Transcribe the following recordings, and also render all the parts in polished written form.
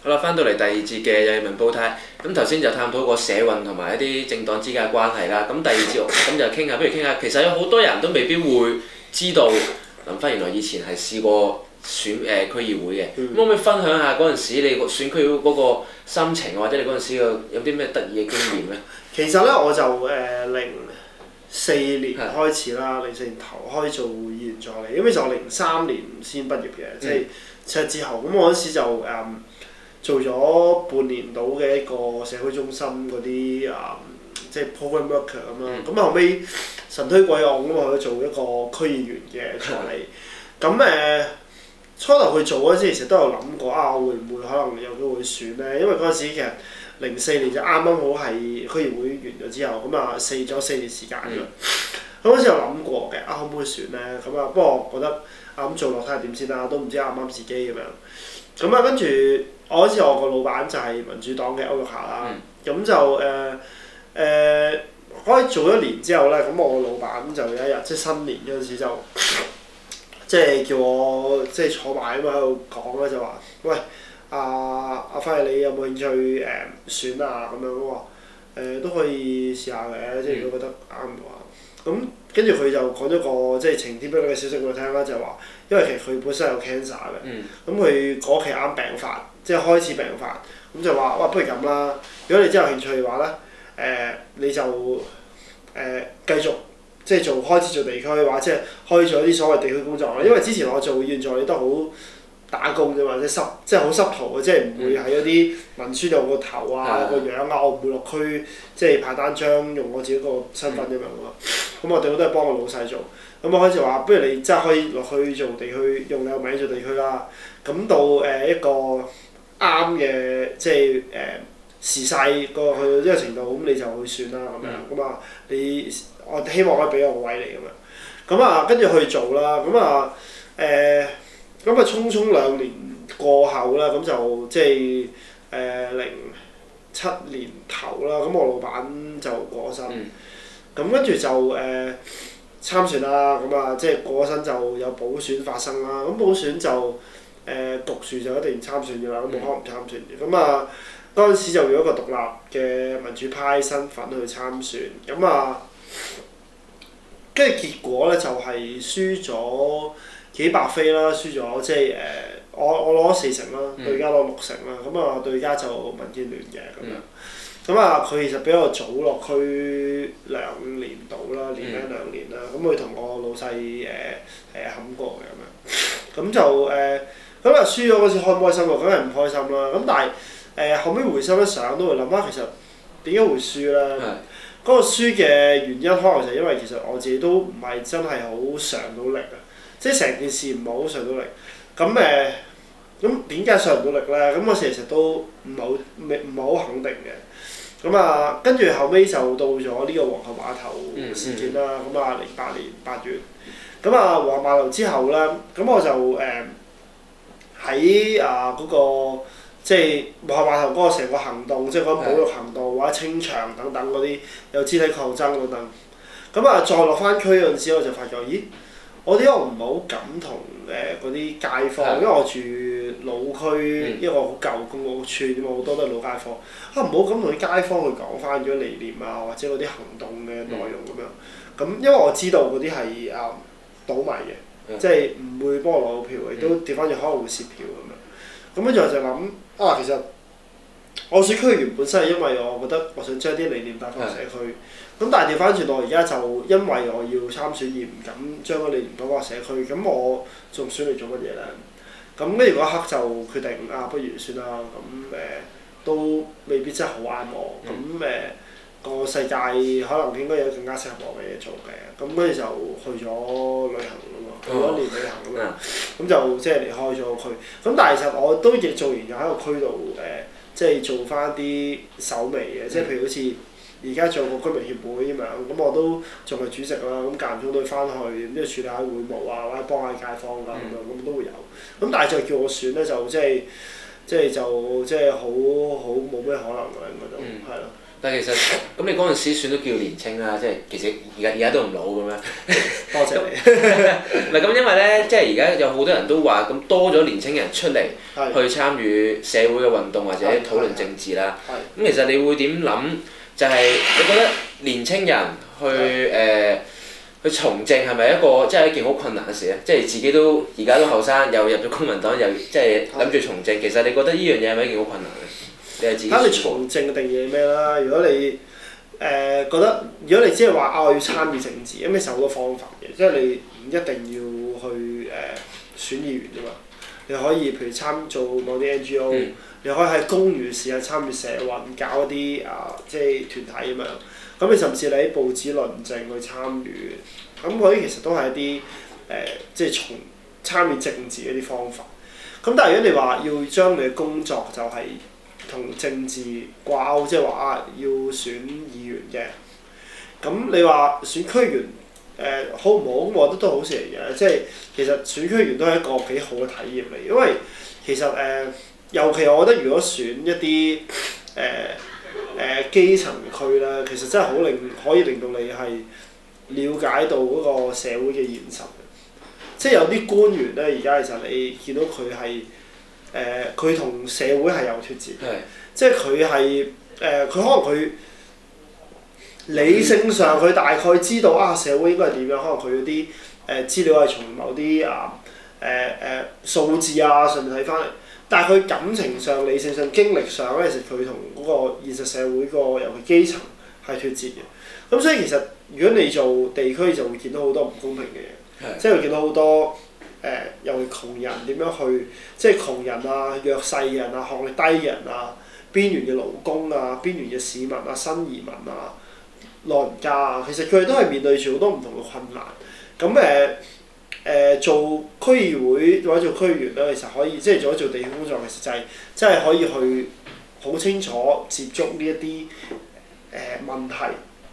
好啦，翻到嚟第二節嘅有問煲呔，咁頭先就探討過社運同埋一啲政黨之間嘅關係啦。咁第二節咁就傾下，不如傾下，其實有好多人都未必會知道林輝原來以前係試過選區議會嘅。咁可唔可以分享下嗰陣時你選區議會嗰個心情，或者你嗰陣時有啲咩得意嘅經驗咧？其實咧我就04年開始啦，04年頭開做議員助理，因為就我03年先畢業嘅，即係7日之後。咁我嗰時就做咗半年到嘅一個社區中心嗰啲即係 program worker 咁啦。咁後尾神推鬼用咁我去做一個區議員嘅助理。咁初頭去做嗰陣時，其實都有諗過我會唔會可能有機會選咧？因為嗰陣時其實04年就啱啱好係區議會完咗之後，咁咗4年時間㗎。咁嗰時有諗過嘅，可唔可以選咧？咁不過我覺得咁做落睇下點先啦，都唔知啱唔啱自己咁樣。咁跟住我嗰時我個老闆就係民主黨嘅歐玉霞啦。咁就開始做1年之後咧，咁我個老闆就有一日即係新年嗰陣時就即係叫我即係坐埋咁喺度講咧，就話喂。阿輝，你有冇興趣選啊？咁樣我話都可以試下嘅，即係如果覺得啱嘅話。咁跟住佢就講咗個即係晴天霹靂嘅消息俾我聽啦，就係話因為其實佢本身有 cancer 嘅，咁佢嗰期啱病發，即係開始病發，咁就話哇不如咁啦，如果你真係有興趣嘅話咧，你就繼續即係開始做地區嘅話，即係開咗啲所謂地區工作啦。因為之前我做議員助理都好打工啫嘛，即係好濕圖嘅，即係唔會喺嗰啲文書度個頭個樣我唔會落區即係派單張用我自己個身份咁樣咯。咁我哋都係幫個老細做。咁我開始話，不如你真係可以落去做地區，用你個名做地區啦。咁到一個啱嘅即係時勢去到呢個程度，咁你就去選啦咁樣。咁我希望可以俾我個位你咁樣。咁跟住去做啦。咁匆匆2年過後啦，咁就即係07年頭啦，咁我老闆就過咗身。咁跟住就參選啦，即係過咗身就有補選發生啦。咁補選就讀書就一定參選㗎啦，冇可能唔參選嘅。嗰陣時就用一個獨立嘅民主派身份去參選。跟住結果咧就係輸咗幾百飛啦，輸咗即係我攞4成啦，對家攞6成啦。對家就民建聯嘅咁樣。佢其實比我早落區2年到啦，年零2年啦。佢同我老細冚過嘅咁樣。輸咗嗰時開唔開心啊？梗係唔開心啦。咁但係後尾回心一想，都會諗翻其實點解會輸咧？嗰個輸嘅原因可能就係因為其實我自己都唔係真係好上到力啊，即係成件事唔係好上到力。咁點解上唔到力咧？咁我其實都唔係好肯定嘅。跟住後尾就到咗呢個皇后碼頭事件啦。08年8月。皇后碼頭之後咧，咁我就喺嗰個即係皇后碼頭嗰個成個行動，即係嗰種保育行動或者清場等等嗰啲有肢體抗爭等等。再落翻區嗰陣時，我就發覺，咦，我點解我唔係好敢同嗰啲街坊，因為我住老區一個好舊公屋村，好多都係老街坊。唔好咁同啲街坊去講翻咗理念或者嗰啲行動嘅內容咁樣。因為我知道嗰啲係倒迷嘅，即係唔會幫我攞到票，亦都調翻轉可能會蝕票咁樣。跟住我就諗其實我選區議員本身係因為我覺得我想將啲理念帶翻社區。但係調翻轉我而家就因為我要參選而唔敢將嗰理念帶翻社區，咁我仲選嚟做乜嘢咧？跟住嗰一刻就決定不如算啦。都未必真係好啱我。個世界可能應該有更加適合我嘅嘢做嘅。跟住就去咗旅行啊嘛，去咗1年旅行咁樣。就即係離開咗個區。但係其實我都亦做完又喺個區度即係做翻啲手尾嘅，即係譬如好似而家做個居民協會咁樣，我都仲係主席啦。間唔中都要翻去，咁即係處理下會務或者幫下街坊㗎咁樣，都會有。但係再叫我選咧，就即係好冇咩可能㗎，應該都係咯。但係其實咁你嗰陣時算都叫年青啦，即係其實而家都唔老咁樣。多謝你。嗱咁因為咧，即係而家有好多人都話咁多咗年青人出嚟去參與社會嘅運動或者討論政治啦。咁其實你會點諗？就係你覺得年青人去從政係咪一個即係一件好困難嘅事咧？即係自己都而家都後生，又入咗公民黨，又即係諗住從政。其實你覺得呢樣嘢係咪一件好困難嘅？睇你從政嘅定義係咩啦？如果你覺得，如果你只係話我要參與政治，咁其實好多方法嘅，即係你唔一定要去選議員啫嘛。你可以譬如做某啲 NGO，你可以喺公餘時間參與社運，搞一啲即係團體咁樣。咁你甚至你喺報紙論政去參與，咁嗰啲其實都係一啲即係從參與政治嘅一啲方法。咁但係如果你話要將你嘅工作就係同政治掛鈎，即係話要選議員嘅，咁你話選區員好唔好？咁我覺得都好事嚟嘅，即係其實選區員都係一個幾好嘅體驗嚟，因為其實尤其我覺得如果選一啲基層區咧，其實真係可以令到你係了解到嗰個社會嘅現實嘅，即係有啲官員咧，而家其實你見到佢係佢同社會係有脫節，即係佢係佢可能佢理性上佢大概知道社會應該係點樣，可能佢嗰啲資料係從某啲數字上面睇翻嚟。但係佢感情上、理性上、經歷上咧，其實佢同嗰個現實社會尤其基層係脫節嘅。咁所以其實如果你做地區，就會見到好多唔公平嘅嘢，即係會見到好多尤其窮人點樣去，即係窮人弱勢嘅人學歷低嘅人邊緣嘅勞工邊緣嘅市民新移民老人家其實佢哋都係面對住好多唔同嘅困難。咁做區議會或者做區議員咧，其實可以即係做地區工作，其實就係真係可以去好清楚接觸呢一啲問題。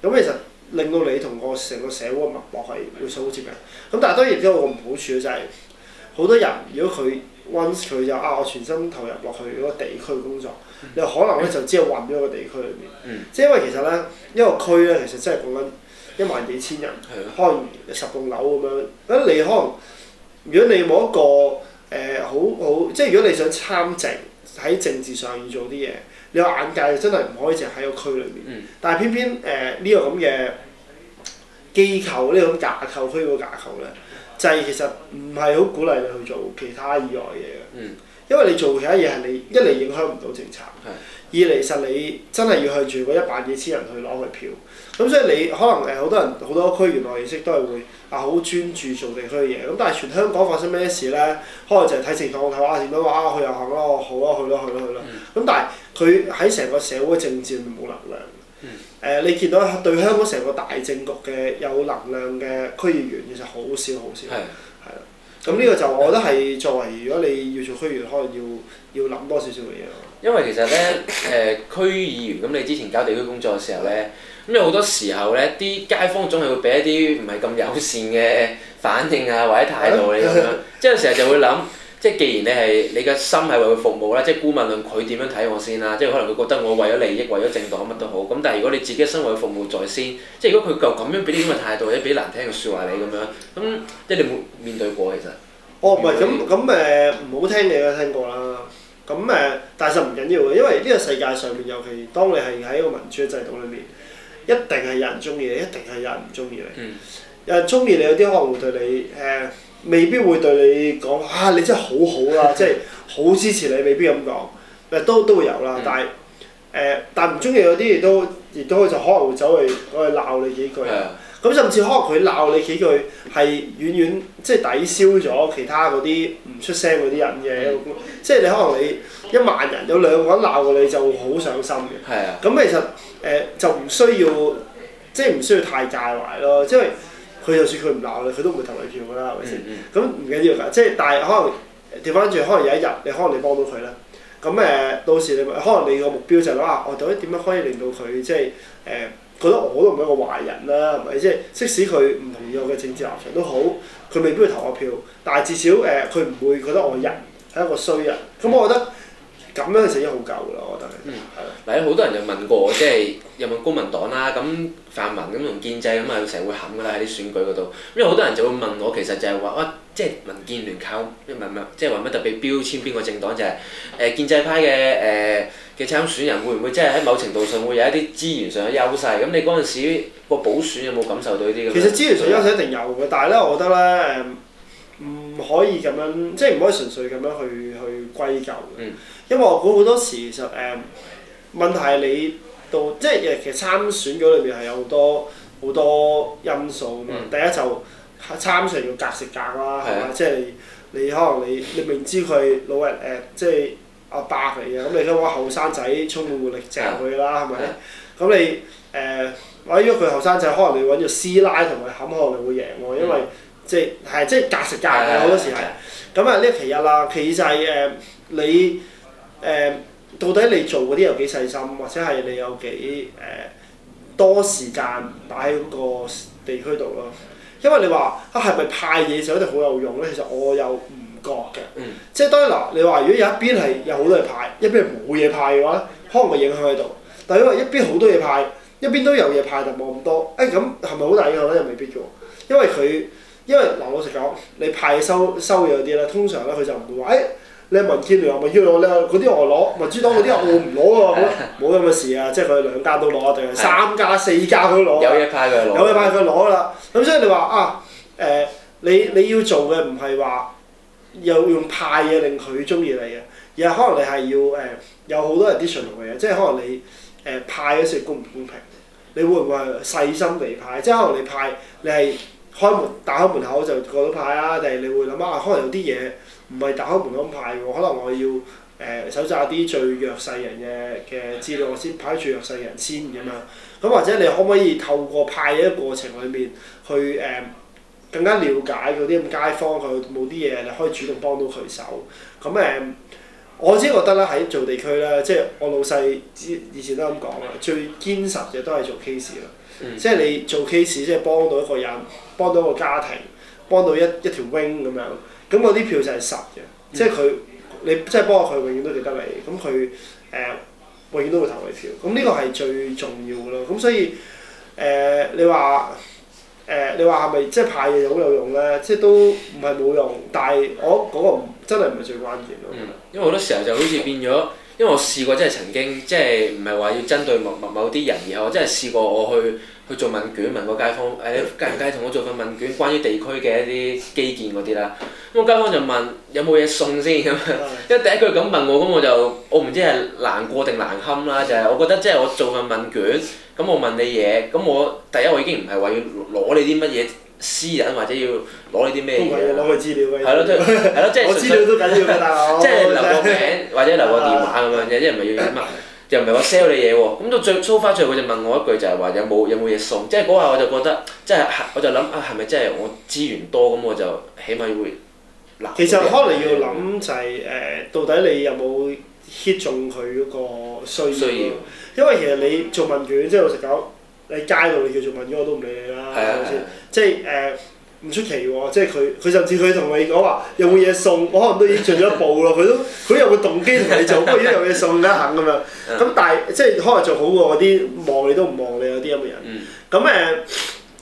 咁其實令到你同成個社會嘅脈搏係會好接近。咁但係當然都有個唔好處就係好多人如果佢 once 佢就我全身投入落去嗰個地區工作，你可能咧就只係混咗個地區裏面。即係因為其實咧一個區咧其實真係講緊1萬幾千人，可能10棟樓咁樣。咁你可能如果你冇一個好即係如果你想參政喺政治上要做啲嘢，你個眼界真係唔可以淨係喺個區裏面。但係偏偏呢個咁嘅機構呢個咁架構區個架構咧，就係其實唔係好鼓勵你去做其他以外嘅嘢嘅。因為你做其他嘢係你一嚟影響唔到政策，二嚟其實你真係要向住嗰1萬幾千人去攞佢票。咁所以你可能好多人好多區原來認識都係會好專注做地區嘅嘢。咁但係全香港發生咩事咧？可能就係睇情況睇點樣話去又行咯，好咯去咯。咁但係佢喺成個社會政治裏面冇能量。你見到對香港成個大政局嘅有能量嘅區議員其實好少。係啦。咁呢個就我覺得係作為如果你要做區議員，可能要諗多少少嘅嘢咯。因為其實咧區議員咁，你之前搞地區工作嘅時候咧，咁有好多時候咧，啲街坊總係會俾一啲唔係咁友善嘅反應或者態度你咁樣，即係有時候就會諗，即係既然你嘅心係為佢服務啦，即係姑勿論佢點樣睇我先啦，即係可能佢覺得我為咗利益、為咗政黨乜都好，咁但係如果你自己嘅生活服務在先，即係如果佢夠咁樣俾啲咁嘅態度或者俾難聽嘅説話你咁樣，咁即係你冇面對過其實？唔係咁唔好聽你都聽過啦。咁但係就唔緊要嘅，因為呢個世界上面，尤其當你係喺一個民主嘅制度裏面，一定係有人中意你，一定係有人唔中意你。有人中意你，有啲可能會對你未必會對你講你真係好好啦，即係好支持你，未必咁講。都會有啦，但唔中意嗰啲亦都就可能會走去鬧你幾句。咁甚至可能佢鬧你幾句係遠即係抵消咗其他嗰啲唔出聲嗰啲人嘅，即係你可能你1萬人有2個人鬧過你就會好上心嘅。咁其實就唔需要即係唔需要太介懷咯，因為佢就算佢唔鬧你，佢都唔會投你票㗎啦，係咪先？咁唔緊要㗎，即係但係可能調翻轉，可能有一日可能你幫到佢啦。咁到時你可能你個目標就係話我到底點樣可以令到佢即係覺得我都唔係一個壞人啦，係咪？即使佢唔同意我嘅政治立場都好，佢未必會投我票，但係至少佢唔會覺得我人係一個衰人。咁我覺得咁樣其實已經好夠啦，我覺得係。嗱，有好多人就問過我，即係有問公民黨啦，咁泛民咁同建制咁啊，成日會冚㗎啦喺啲選舉嗰度。因為好多人就會問我，其實就係話哇，即係民建聯靠即係話乜特別標籤邊個政黨就係建制派嘅參選人會唔會即係喺某程度上會有一啲資源上嘅優勢？咁你嗰陣時個補選有冇感受到呢啲咁？其實資源上優勢一定有嘅，但係咧，我覺得咧唔可以咁樣，即係唔可以純粹咁樣去歸咎嘅。因為我估好多時其實問題係你到即係其實參選舉裏面係有好多因素嘛。第一就參選要格食格啦，係咪？即係你可能你明知佢老人即係阿伯嚟嘅，咁你都話後生仔充滿活力掟佢啦，係咪？咁你或者如果佢後生仔，可能你揾個師奶同佢冚，可能你會贏喎，因為即係格食格嘅好多時係。咁啊，呢個其一啦，其二就係你到底你做嗰啲有幾細心，或者係你有幾多時間擺喺嗰個地區度咯？因為你話係咪派嘢就一定好有用咧？其實我又唔覺嘅。即係當然嗱，你話如果有一邊係有好多嘢派，一邊係冇嘢派嘅話，可能個影響喺度。但係如果一邊好多嘢派，一邊都有嘢派，但冇咁多，咁係咪好大影響咧？又未必嘅喎。因為嗱，老實講，你派收嘢嗰啲咧，通常咧佢就唔會話你係民建聯民建聯你嗰啲我攞，民主黨嗰啲我唔攞喎，冇咁嘅事啊！即係佢兩家都攞，定係3家4家都攞。有嘢派佢攞啦。咁所以你話你要做嘅唔係話又用派嘢令佢中意你嘅，而係可能你係要有好多 additional 嘅嘢，即係可能你派嗰時公唔公平？你會唔會係細心地派？即係可能你派你係打開門口就個個都派啊，定係你會諗可能有啲嘢唔係打開門口派喎，可能我要搜集啲最弱勢人嘅資料，我先派最弱勢人先咁樣。咁或者你可唔可以透過派嘅過程裏面去更加了解嗰啲咁街坊佢冇啲嘢，你可以主動幫到佢手。咁我自己覺得咧喺做地區咧，即係我老細以前都咁講啦，最堅實嘅都係做 case 啦。即係你做 case，即係幫到一個人，幫到一個家庭，幫到一條 wing 咁樣。咁嗰啲票就係實嘅，即係你即係幫佢，永遠都記得你。咁佢永遠都會投你票。咁呢個係最重要嘅咯。咁所以你話係咪即係派嘢好有用咧？即係都唔係冇用，但係我嗰個真係唔係最關鍵咯。因為好多時候就好似變咗，因為我試過真係曾經即係唔係話要針對某啲人，而係我真係試過我去做問卷問個街坊，你介唔介意同我做份問卷關於地區嘅一啲基建嗰啲啦？咁個街坊就問有冇嘢送先咁樣，因為第一句咁問我，咁我唔知係難過定難堪啦，就係我覺得即係我做份問卷，咁我問你嘢，咁我第一我已經唔係話要攞你啲乜嘢私隱或者要攞你啲咩嘢，攞佢資料嘅。係咯，即係我資料都緊要㗎，大佬。即係留個名或者留個電話咁樣啫，即係唔係要乜？又唔係話 sell 你嘢喎，咁到so far最後佢就問我一句就係話有冇嘢送，即係嗰下我就覺得，即係我就諗係咪真係我資源多咁我就起碼會嗱。其實可能要諗就係到底你有冇 hit 中佢嗰個需要。因為其實你做問卷，即係老實講，你街度你叫做問卷我都唔理你啦，係咪先？即係唔出奇喎，即係佢甚至佢同你講話有冇嘢送，我可能都已經進咗一步咯。佢有個動機同你做，不過如果有嘢送梗肯咁樣。咁但係即係可能做好過嗰啲望你都唔望你嗰啲咁嘅人。咁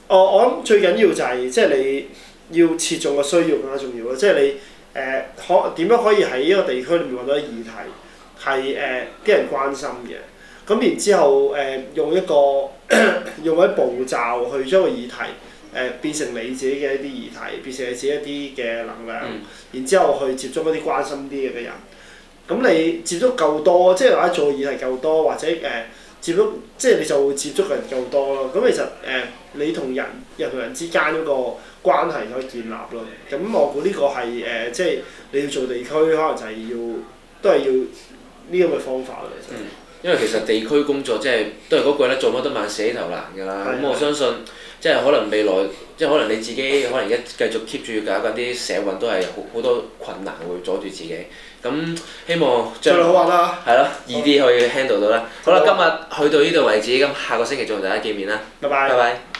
我諗最緊要就係即係你要切中個需要更加重要咯。即係你點樣可以喺一個地區裏面揾到啲議題係啲人關心嘅。咁然之後用一啲步驟去將個議題變成你自己嘅一啲議題，變成你自己一啲嘅能量，然之後去接觸一啲關心啲嘅人。咁你接觸夠多，即係或者做議題夠多，或者接觸即係你就會接觸嘅人夠多咯。咁其實你同人同人之間嗰個關係可以建立咯。咁我估呢個係即係你要做地區，可能就係都係要呢咁嘅方法咯。其實。因為其實地區工作即係都係嗰句咧，做乜都萬死起頭難㗎啦。咁我相信即係可能未來，即係可能你自己可能而家繼續 keep 住搞緊啲社運，都係好多困難會阻住自己。咁希望將好玩啦，係咯，易啲可以 handle 到啦。好啦，今日去到呢度為止，咁下個星期再同大家見面啦。拜拜。拜拜。